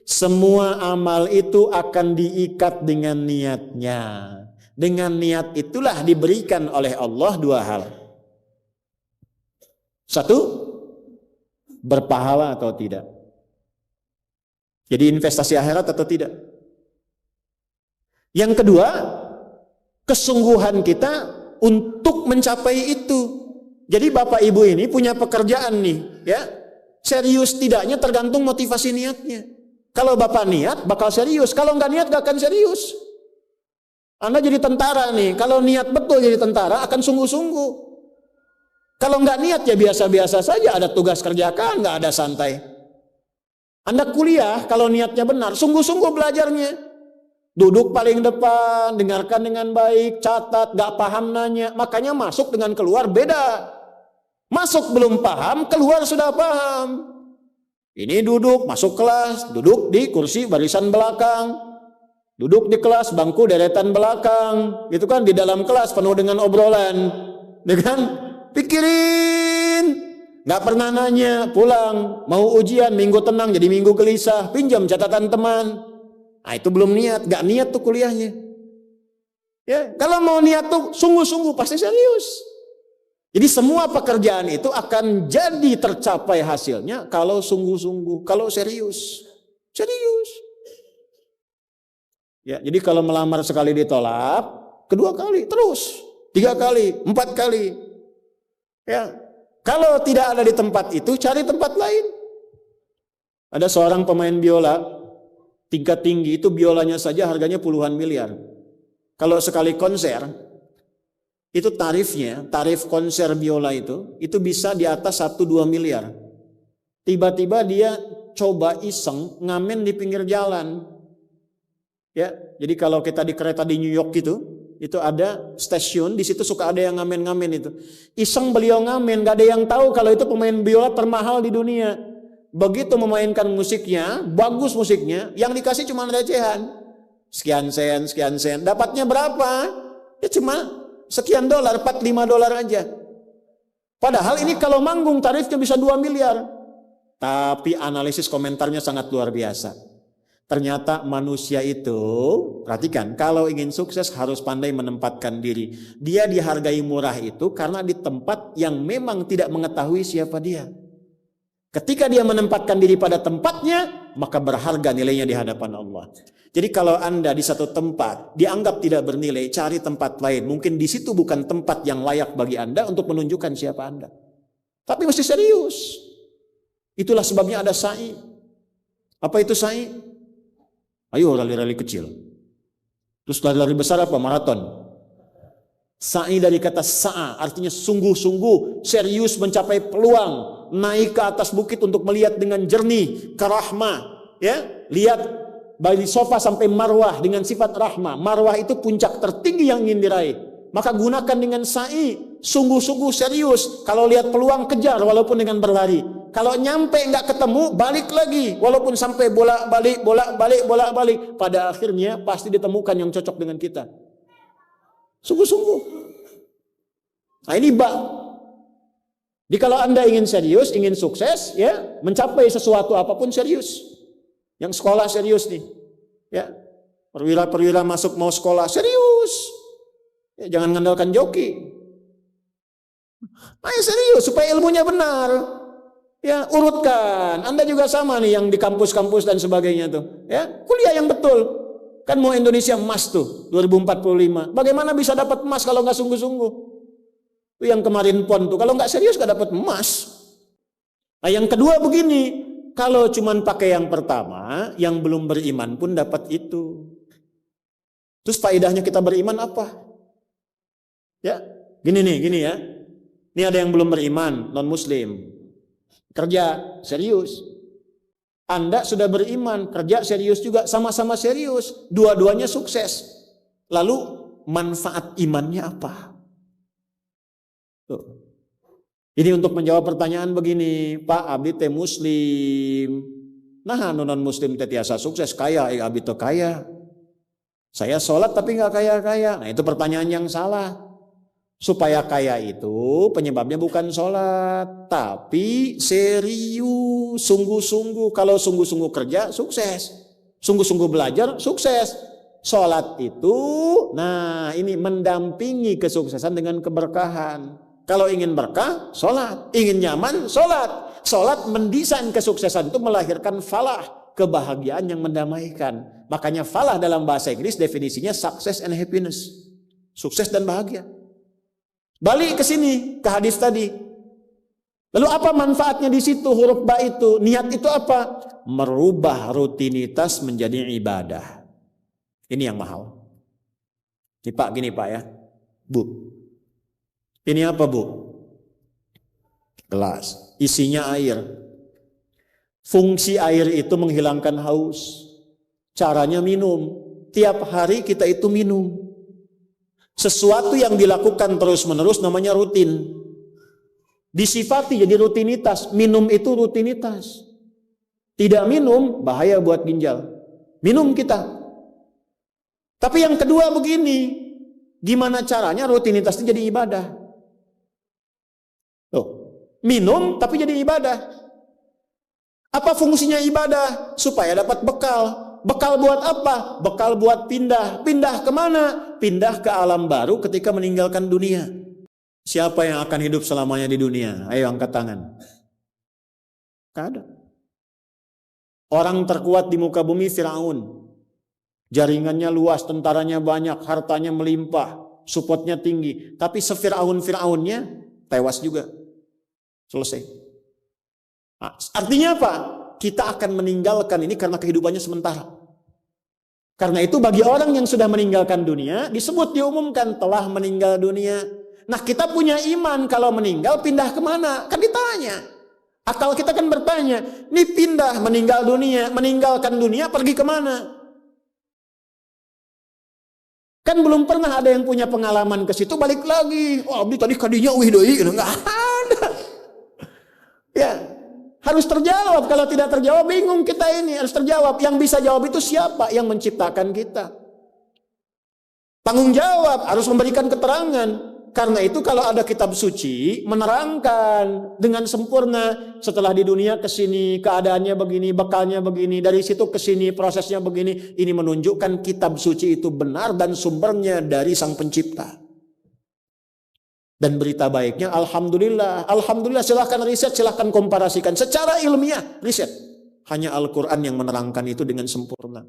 Semua amal itu akan diikat dengan niatnya. Dengan niat itulah diberikan oleh Allah dua hal. Satu, berpahala atau tidak. Jadi investasi akhirat atau tidak. Yang kedua, kesungguhan kita untuk mencapai itu. Jadi Bapak Ibu ini punya pekerjaan nih, ya. Serius tidaknya tergantung motivasi niatnya. Kalau Bapak niat bakal serius, kalau nggak niat nggak akan serius. Anda jadi tentara nih, kalau niat betul jadi tentara akan sungguh-sungguh. Kalau nggak niat ya biasa-biasa saja, ada tugas kerjakan, nggak ada santai. Anda kuliah, kalau niatnya benar, sungguh-sungguh belajarnya. Duduk paling depan, dengarkan dengan baik, catat, gak paham nanya. Makanya masuk dengan keluar beda. Masuk belum paham, keluar sudah paham. Ini duduk, masuk kelas, duduk di kursi barisan belakang. Duduk di kelas, bangku deretan belakang. Gitu kan, di dalam kelas penuh dengan obrolan. Dengan pikirin. Gak pernah nanya, pulang, mau ujian, minggu tenang jadi minggu gelisah, pinjam catatan teman. Nah itu belum niat, gak niat tuh kuliahnya. Ya, kalau mau niat tuh sungguh-sungguh pasti serius. Jadi semua pekerjaan itu akan jadi tercapai hasilnya kalau sungguh-sungguh, kalau serius. Serius. Ya, jadi kalau melamar sekali ditolak, kedua kali, terus, 3 kali, 4 kali. Ya. Kalau tidak ada di tempat itu, cari tempat lain. Ada seorang pemain biola, tingkat tinggi itu biolanya saja harganya puluhan miliar. Kalau sekali konser, itu tarifnya, tarif konser biola itu bisa di atas 1-2 miliar. Tiba-tiba dia coba iseng ngamen di pinggir jalan. Ya, jadi kalau kita di kereta di New York itu ada stasiun, di situ suka ada yang ngamen-ngamen itu. Iseng beliau ngamen, gak ada yang tahu kalau itu pemain biola termahal di dunia. Begitu memainkan musiknya, bagus musiknya, yang dikasih cuma recehan. Sekian sen. Dapatnya berapa? Ya cuma sekian dolar, 4-5 dolar aja. Padahal ini kalau manggung tarifnya bisa 2 miliar. Tapi analisis komentarnya sangat luar biasa. Ternyata manusia itu, perhatikan, kalau ingin sukses harus pandai menempatkan diri. Dia dihargai murah itu karena di tempat yang memang tidak mengetahui siapa dia. Ketika dia menempatkan diri pada tempatnya, maka berharga nilainya di hadapan Allah. Jadi kalau Anda di satu tempat dianggap tidak bernilai, cari tempat lain. Mungkin di situ bukan tempat yang layak bagi Anda untuk menunjukkan siapa Anda. Tapi mesti serius. Itulah sebabnya ada sa'i. Apa itu sa'i? Ayo lari-lari kecil. Terus lari-lari besar apa? Maraton. Sa'i dari kata sa'a, artinya sungguh-sungguh, serius mencapai peluang, naik ke atas bukit untuk melihat dengan jernih ke rahmah. Ya, lihat dari sofa sampai marwah dengan sifat rahmah. Marwah itu puncak tertinggi yang ingin diraih. Maka gunakan dengan sa'i, sungguh-sungguh serius. Kalau lihat peluang kejar walaupun dengan berlari. Kalau nyampe nggak ketemu, balik lagi. Walaupun sampai bolak-balik. Pada akhirnya pasti ditemukan yang cocok dengan kita. Sungguh-sungguh. Nah ini Jadi kalau Anda ingin serius, ingin sukses, ya mencapai sesuatu apapun serius. Yang sekolah serius nih. Ya, perwira-perwira masuk mau sekolah serius. Ya, jangan mengandalkan joki. Ayo serius supaya ilmunya benar. Ya, urutkan. Anda juga sama nih yang di kampus-kampus dan sebagainya tuh. Ya, kuliah yang betul. Kan mau Indonesia emas tuh 2045. Bagaimana bisa dapat emas kalau nggak sungguh-sungguh? Itu yang kemarin PON tuh. Kalau nggak serius nggak dapat emas. Nah, yang kedua begini. Kalau cuman pakai yang pertama, yang belum beriman pun dapat itu. Terus faedahnya kita beriman apa? Ya, gini ya. Ini ada yang belum beriman, non-muslim. Kerja serius. Anda sudah beriman, kerja serius juga, sama-sama serius. Dua-duanya sukses. Lalu manfaat imannya apa? Tuh. Ini untuk menjawab pertanyaan begini, Pak abdi teh muslim. Nah, non-muslim teh tiasa sukses, kaya, abdi teh kaya. Saya sholat tapi nggak kaya-kaya. Nah, itu pertanyaan yang salah. Supaya kaya itu penyebabnya bukan sholat, tapi serius, sungguh-sungguh. Kalau sungguh-sungguh kerja, sukses. Sungguh-sungguh belajar, sukses. Sholat itu, nah ini mendampingi kesuksesan dengan keberkahan. Kalau ingin berkah, sholat. Ingin nyaman, sholat. Sholat mendesain kesuksesan itu melahirkan falah, kebahagiaan yang mendamaikan. Makanya falah dalam bahasa Inggris definisinya success and happiness. Sukses dan bahagia. Balik ke sini, ke hadis tadi. Lalu apa manfaatnya di situ huruf ba itu? Niat itu apa? Merubah rutinitas menjadi ibadah. Ini yang mahal. Ini Pak, gini Pak ya. Bu. Ini apa Bu? Gelas. Isinya air. Fungsi air itu menghilangkan haus. Caranya minum. Tiap hari kita itu minum. Sesuatu yang dilakukan terus-menerus namanya rutin. Disifati jadi rutinitas. Minum itu rutinitas. Tidak minum bahaya buat ginjal. Minum kita. Tapi yang kedua begini. Gimana caranya rutinitas itu jadi ibadah? Tuh, minum tapi jadi ibadah. Apa fungsinya ibadah? Supaya dapat bekal. Bekal buat apa? Bekal buat pindah. Pindah kemana? Pindah ke alam baru ketika meninggalkan dunia. Siapa yang akan hidup selamanya di dunia? Ayo angkat tangan. Gak ada. Orang terkuat di muka bumi Firaun. Jaringannya luas, tentaranya banyak, hartanya melimpah, supportnya tinggi. Tapi se-Firaun-Firaunnya tewas juga. Selesai. Nah, artinya apa? Kita akan meninggalkan ini karena kehidupannya sementara. Karena itu bagi orang yang sudah meninggalkan dunia, disebut diumumkan telah meninggal dunia. Nah kita punya iman kalau meninggal pindah kemana? Kan ditanya. Akal kita kan bertanya, ini pindah meninggal dunia, meninggalkan dunia pergi kemana? Kan belum pernah ada yang punya pengalaman ke situ balik lagi. Oh, abdi tadi kadinya doi, enggak ada. Ya. Harus terjawab, kalau tidak terjawab bingung kita ini, harus terjawab. Yang bisa jawab itu siapa? Yang menciptakan kita. Tanggung jawab, harus memberikan keterangan. Karena itu kalau ada kitab suci, menerangkan dengan sempurna. Setelah di dunia ke sini, keadaannya begini, bekalnya begini. Dari situ ke sini, prosesnya begini. Ini menunjukkan kitab suci itu benar dan sumbernya dari Sang Pencipta. Dan berita baiknya, Alhamdulillah. Alhamdulillah, silahkan riset, silahkan komparasikan. Secara ilmiah, riset. Hanya Al-Quran yang menerangkan itu dengan sempurna.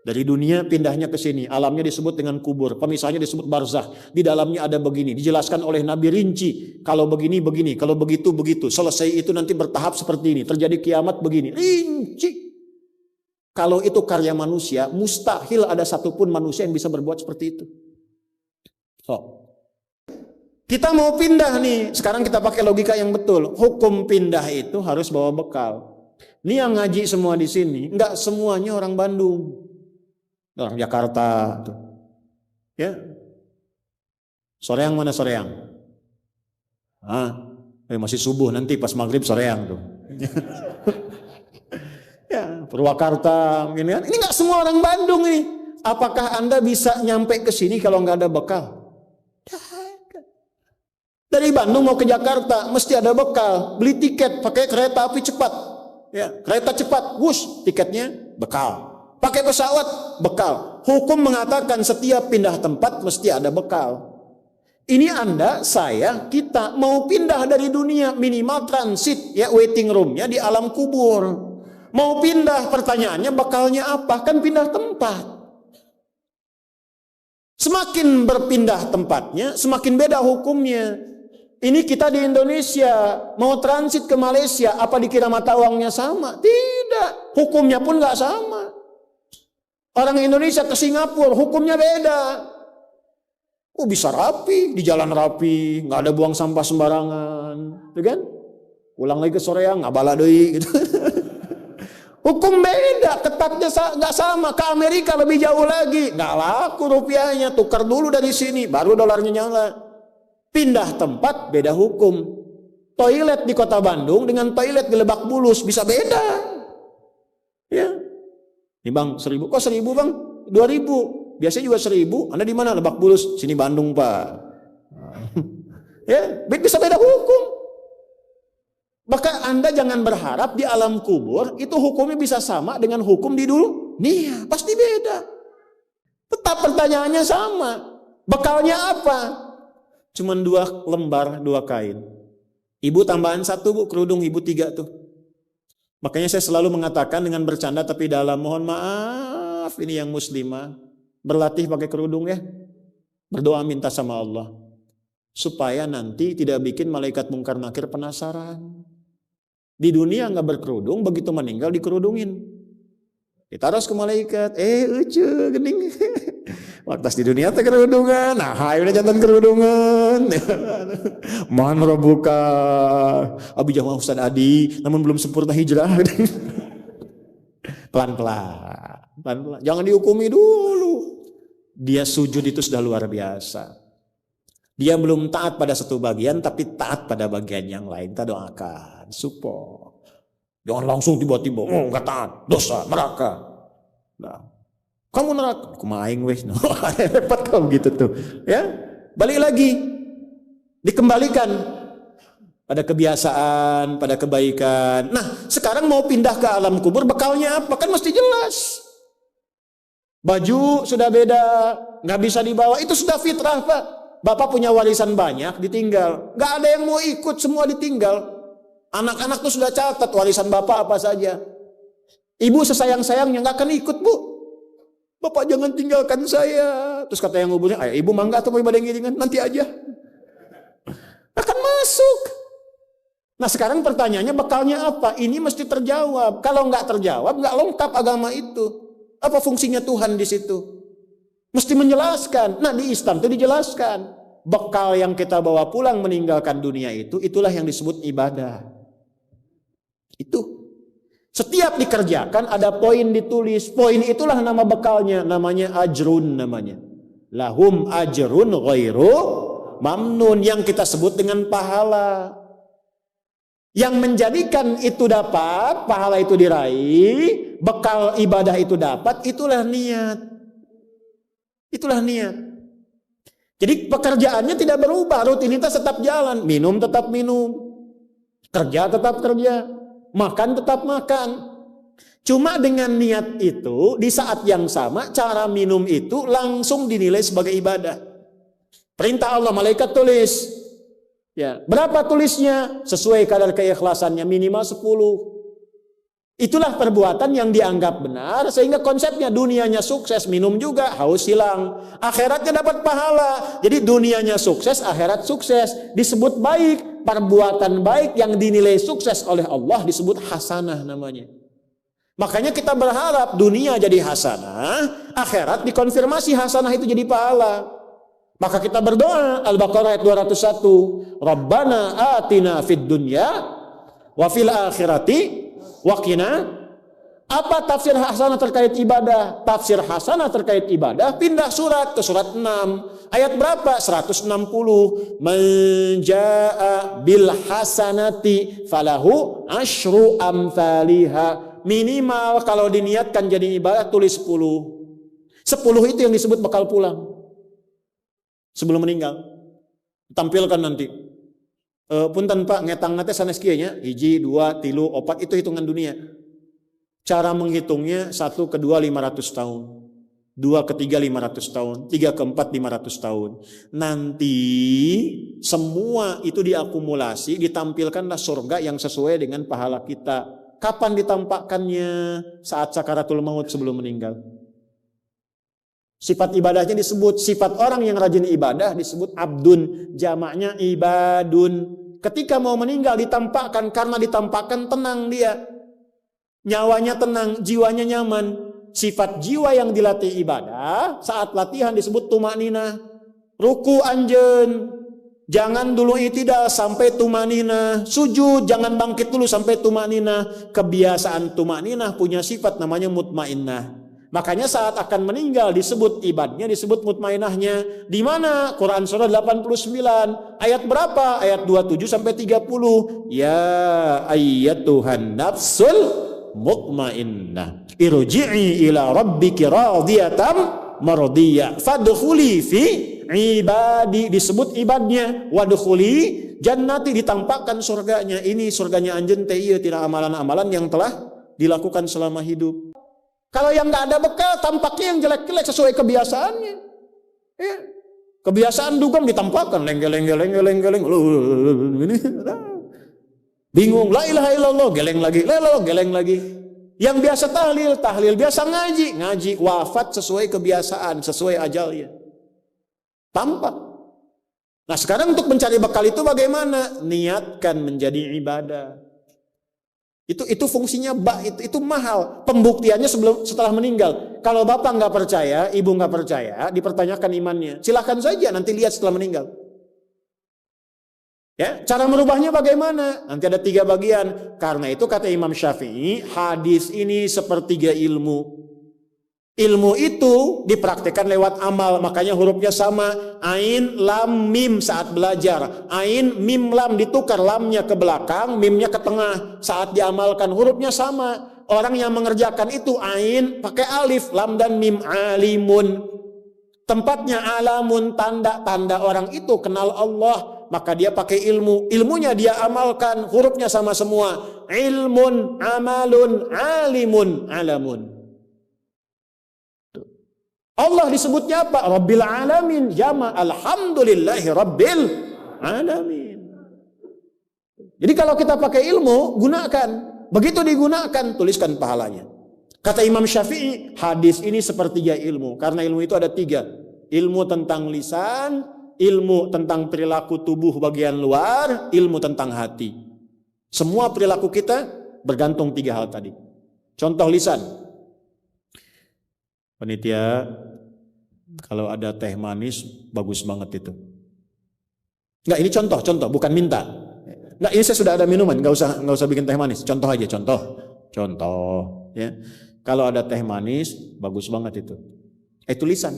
Dari dunia pindahnya ke sini. Alamnya disebut dengan kubur. Pemisahnya disebut barzah. Di dalamnya ada begini. Dijelaskan oleh Nabi rinci. Kalau begini, begini. Kalau begitu, begitu. Selesai itu nanti bertahap seperti ini. Terjadi kiamat begini. Rinci. Kalau itu karya manusia, mustahil ada satupun manusia yang bisa berbuat seperti itu. So. Kita mau pindah nih, sekarang kita pakai logika yang betul. Hukum pindah itu harus bawa bekal. Ini yang ngaji semua di sini, enggak semuanya orang Bandung, orang Jakarta. Tuh. Ya, Soreang mana Soreang? Masih subuh nanti pas maghrib Soreang tuh. Ya, Purwakarta mungkin kan. Ini enggak semua orang Bandung ini. Apakah Anda bisa nyampe ke sini kalau nggak ada bekal? Dari Bandung mau ke Jakarta mesti ada bekal. Beli tiket pakai kereta api cepat. Ya, kereta cepat, wush, tiketnya bekal. Pakai pesawat, bekal. Hukum mengatakan setiap pindah tempat mesti ada bekal. Ini Anda, saya, kita mau pindah dari dunia, minimal transit, ya waiting roomnya di alam kubur. Mau pindah, pertanyaannya bekalnya apa? Kan pindah tempat. Semakin berpindah tempatnya, semakin beda hukumnya. Ini kita di Indonesia, mau transit ke Malaysia, apa dikira mata uangnya sama? Tidak, hukumnya pun nggak sama. Orang Indonesia ke Singapura, hukumnya beda. Oh bisa rapi, di jalan rapi, nggak ada buang sampah sembarangan, gitu kan? Pulang lagi ke Soreang, nggak bala deui, gitu. Hukum beda, ketatnya nggak sama. Ke Amerika lebih jauh lagi, nggak laku rupiahnya, tukar dulu dari sini, baru dolarnya nyala. Pindah tempat beda hukum. Toilet di kota Bandung dengan toilet di Lebak Bulus bisa beda. Ya. Ini bang 1.000, kok 1.000 bang? 2.000. Biasanya juga 1.000. Anda di mana? Lebak Bulus. Sini Bandung pak. Ya, bisa beda hukum. Maka Anda jangan berharap di alam kubur itu hukumnya bisa sama dengan hukum di dunia. Pasti beda. Tetap pertanyaannya sama. Bekalnya apa? Cuman 2 lembar, 2 kain. Ibu tambahan 1 bu, kerudung ibu 3 tuh. Makanya saya selalu mengatakan dengan bercanda tapi dalam, mohon maaf ini yang muslimah, berlatih pakai kerudung ya. Berdoa minta sama Allah. Supaya nanti tidak bikin malaikat mungkar nakir penasaran. Di dunia nggak berkerudung, begitu meninggal dikerudungin. Ditaruh ke malaikat, ucu gening. Waktu di dunia teh kerudungan, nah udah jantan kerudungan. Man rabbuka, abi jamaah Ustaz Adi, namun belum sempurna hijrah. Pelan-pelan, jangan dihukumi dulu. Dia sujud itu sudah luar biasa. Dia belum taat pada satu bagian, tapi taat pada bagian yang lain. Kita doakan, support. Jangan langsung tiba-tiba, nggak taat, dosa, neraka. Nah, kamu neraka, aku maing weh. Repot kau gitu tuh. Ya, balik lagi, dikembalikan pada kebiasaan, pada kebaikan. Nah, sekarang mau pindah ke alam kubur, bekalnya apa? Kan mesti jelas. Baju sudah beda, nggak bisa dibawa. Itu sudah fitrah Pak. Bapak punya warisan banyak, ditinggal. Nggak ada yang mau ikut, semua ditinggal. Anak-anak tuh sudah catat warisan bapak apa saja. Ibu sesayang-sayangnya nggak akan ikut bu. Bapak jangan tinggalkan saya. Terus kata yang nguburnya, ayo ibu mangga atau mau ibadah ngiringan, nanti aja. Akan masuk. Nah sekarang pertanyaannya bekalnya apa? Ini mesti terjawab. Kalau nggak terjawab, nggak lengkap agama itu. Apa fungsinya Tuhan di situ? Mesti menjelaskan. Nah di Islam itu dijelaskan. Bekal yang kita bawa pulang meninggalkan dunia itu, itulah yang disebut ibadah. Itu. Setiap dikerjakan ada poin ditulis. Poin itulah nama bekalnya. Namanya ajrun namanya. Lahum ajrun ghairu mamnun. Yang kita sebut dengan pahala. Yang menjadikan itu dapat, pahala itu diraih, bekal ibadah itu dapat, itulah niat. Itulah niat. Jadi pekerjaannya tidak berubah, rutinitas tetap jalan, minum tetap minum, kerja tetap kerja, makan tetap makan. Cuma dengan niat itu di saat yang sama cara minum itu langsung dinilai sebagai ibadah. Perintah Allah, malaikat tulis. Ya, berapa tulisnya? Sesuai kadar keikhlasannya minimal 10. Itulah perbuatan yang dianggap benar sehingga konsepnya dunianya sukses, minum juga, haus hilang. Akhiratnya dapat pahala. Jadi dunianya sukses, akhirat sukses. Disebut baik, perbuatan baik yang dinilai sukses oleh Allah disebut hasanah namanya. Makanya kita berharap dunia jadi hasanah, akhirat dikonfirmasi hasanah itu jadi pahala. Maka kita berdoa, Al-Baqarah ayat 201, Rabbana atina fid dunya wa fil akhirati waqina. Apa tafsir hasanah terkait ibadah? Tafsir hasanah terkait ibadah pindah surat ke surat 6. Ayat berapa? 160. Man jaa bil hasanati falahu asyru amsalha. Minimal kalau diniatkan jadi ibadah tulis 10. 10 itu yang disebut bekal pulang. Sebelum meninggal. Tampilkan nanti. Punten Pak ngetang nate sanes kieu nya 1, 2, 3, 4 itu hitungan dunia. Cara menghitungnya 1 ke 2 500 tahun. 2 ke 3 500 tahun, 3 ke 4 500 tahun. Nanti semua itu diakumulasi, ditampilkanlah surga yang sesuai dengan pahala kita. Kapan ditampakkannya? Saat sakaratul maut sebelum meninggal. Sifat ibadahnya disebut, sifat orang yang rajin ibadah disebut abdun, jamaknya ibadun. Ketika mau meninggal ditampakkan, karena ditampakkan tenang dia. Nyawanya tenang, jiwanya nyaman. Sifat jiwa yang dilatih ibadah, saat latihan disebut tumakninah. Ruku anjen, jangan dulu itidal sampai tumakninah. Sujud, jangan bangkit dulu sampai tumakninah. Kebiasaan tumakninah punya sifat namanya mutmainnah. Makanya saat akan meninggal disebut ibadahnya, disebut mutmainahnya. Di mana? Quran surah 89 ayat berapa? Ayat 27 sampai 30. Ya ayyatuhan nafsul mutmainnah irji'i ila rabbiki radiyatan mardiyah fadkhuli fi ibadi, disebut ibadnya. Wadkhuli jannati, ditampakkan surganya. Ini surganya anjeun teh ieu tina amalan-amalan yang telah dilakukan selama hidup. Kalau yang nggak ada bekal, tampaknya yang jelek-jelek sesuai kebiasaannya. Ya. Kebiasaan dugem ditampakkan geleng. Ini bingung, la ilaha illallah, geleng lagi, geleng lagi. Yang biasa tahlil, biasa ngaji, wafat sesuai kebiasaan, sesuai ajalnya. Tampak. Nah, sekarang untuk mencari bekal itu bagaimana? Niatkan menjadi ibadah. Itu fungsinya itu mahal. Pembuktiannya setelah meninggal. Kalau bapak nggak percaya, ibu nggak percaya, dipertanyakan imannya. Silahkan saja nanti lihat setelah meninggal. Ya, cara merubahnya bagaimana? Nanti ada 3 bagian. Karena itu kata Imam Syafi'i, hadis ini sepertiga ilmu. Ilmu itu dipraktikkan lewat amal, makanya hurufnya sama. Ain, lam, mim saat belajar. Ain, mim, lam ditukar, lamnya ke belakang, mimnya ke tengah. Saat diamalkan hurufnya sama. Orang yang mengerjakan itu ain pakai alif, lam dan mim, alimun. Tempatnya alamun, tanda-tanda orang itu kenal Allah. Maka dia pakai ilmu, ilmunya dia amalkan, hurufnya sama semua. Ilmun, amalun, alimun, alamun. Allah disebutnya apa? Rabbil alamin, jama alhamdulillahi rabbil alamin. Jadi kalau kita pakai ilmu, gunakan. Begitu digunakan, tuliskan pahalanya. Kata Imam Syafi'i, hadis ini sepertiga ilmu. Karena ilmu itu ada 3. Ilmu tentang lisan, ilmu tentang perilaku tubuh bagian luar, ilmu tentang hati. Semua perilaku kita bergantung 3 hal tadi. Contoh lisan. Panitia, kalau ada teh manis bagus banget itu. Enggak, ini contoh, bukan minta. Enggak, ini saya sudah ada minuman, enggak usah bikin teh manis. Contoh aja, contoh. Ya, kalau ada teh manis bagus banget itu. Itu lisan.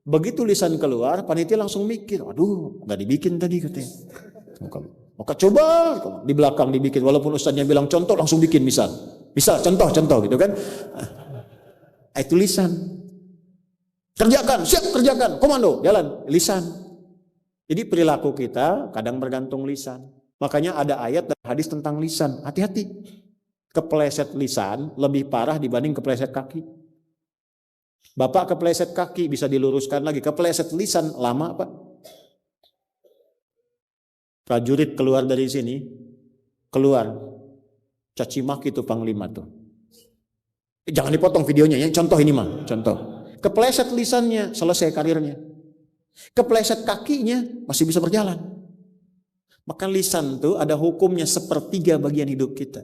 Begitu lisan keluar, panitia langsung mikir, aduh, nggak dibikin tadi katanya. Maka coba di belakang dibikin, walaupun ustadznya bilang contoh, langsung bikin misal contoh gitu kan. Itu lisan. Kerjakan, siap kerjakan, komando, jalan, lisan. Jadi perilaku kita kadang bergantung lisan. Makanya ada ayat dan hadis tentang lisan. Hati-hati. Kepleset lisan lebih parah dibanding kepleset kaki. Bapak kepleset kaki bisa diluruskan lagi, kepleset lisan lama Pak. Prajurit keluar dari sini, caci maki itu panglima tuh. Jangan dipotong videonya ya, contoh ini mah, contoh. Kepleset lisannya, selesai karirnya. Kepleset kakinya, masih bisa berjalan. Maka lisan tuh ada hukumnya sepertiga bagian hidup kita.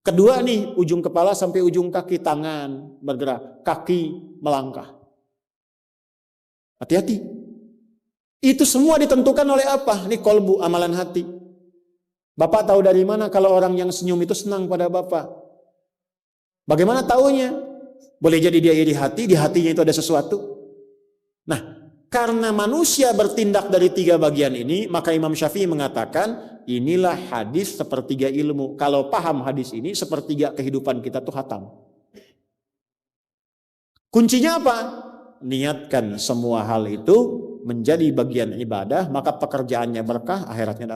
Kedua nih, ujung kepala sampai ujung kaki, tangan bergerak, kaki melangkah. Hati-hati. Itu semua ditentukan oleh apa? Ini kolbu, amalan hati. Bapak tahu dari mana kalau orang yang senyum itu senang pada Bapak? Bagaimana taunya? Boleh jadi dia iri hati, di hatinya itu ada sesuatu. Nah, karena manusia bertindak dari 3 bagian ini, maka Imam Syafi'i mengatakan, inilah hadis sepertiga ilmu. Kalau paham hadis ini, sepertiga kehidupan kita tuh hatam. Kuncinya apa? Niatkan semua hal itu menjadi bagian ibadah, maka pekerjaannya berkah, akhiratnya dapat.